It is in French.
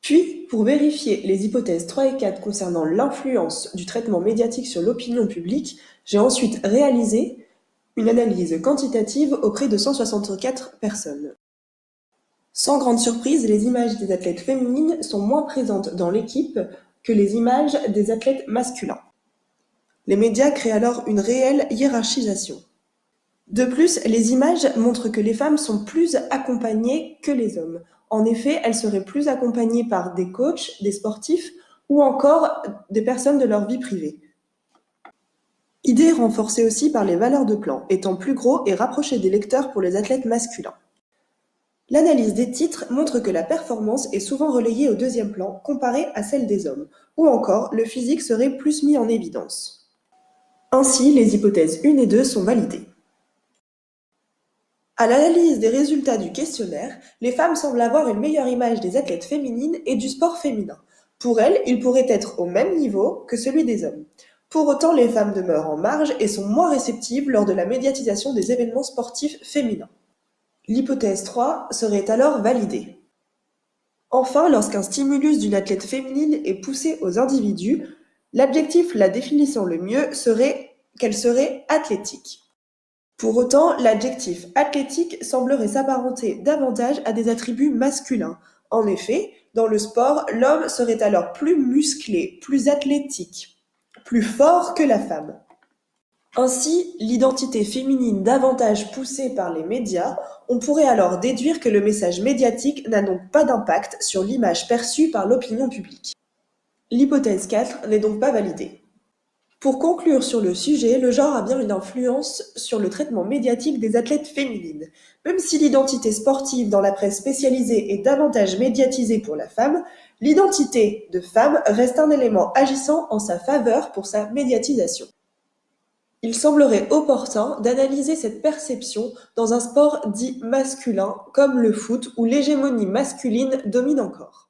Puis, pour vérifier les hypothèses 3 et 4 concernant l'influence du traitement médiatique sur l'opinion publique, j'ai ensuite réalisé une analyse quantitative auprès de 164 personnes. Sans grande surprise, les images des athlètes féminines sont moins présentes dans l'équipe que les images des athlètes masculins. Les médias créent alors une réelle hiérarchisation. De plus, les images montrent que les femmes sont plus accompagnées que les hommes. En effet, elles seraient plus accompagnées par des coachs, des sportifs ou encore des personnes de leur vie privée. Idée renforcée aussi par les valeurs de plan, étant plus gros et rapprochés des lecteurs pour les athlètes masculins. L'analyse des titres montre que la performance est souvent relayée au deuxième plan comparée à celle des hommes, ou encore le physique serait plus mis en évidence. Ainsi, les hypothèses 1 et 2 sont validées. À l'analyse des résultats du questionnaire, les femmes semblent avoir une meilleure image des athlètes féminines et du sport féminin. Pour elles, il pourrait être au même niveau que celui des hommes. Pour autant, les femmes demeurent en marge et sont moins réceptives lors de la médiatisation des événements sportifs féminins. L'hypothèse 3 serait alors validée. Enfin, lorsqu'un stimulus d'une athlète féminine est poussé aux individus, l'adjectif la définissant le mieux serait qu'elle serait athlétique. Pour autant, l'adjectif athlétique semblerait s'apparenter davantage à des attributs masculins. En effet, dans le sport, l'homme serait alors plus musclé, plus athlétique, plus fort que la femme. Ainsi, l'identité féminine davantage poussée par les médias, on pourrait alors déduire que le message médiatique n'a donc pas d'impact sur l'image perçue par l'opinion publique. L'hypothèse 4 n'est donc pas validée. Pour conclure sur le sujet, le genre a bien une influence sur le traitement médiatique des athlètes féminines. Même si l'identité sportive dans la presse spécialisée est davantage médiatisée pour la femme, l'identité de femme reste un élément agissant en sa faveur pour sa médiatisation. Il semblerait opportun d'analyser cette perception dans un sport dit masculin comme le foot où l'hégémonie masculine domine encore.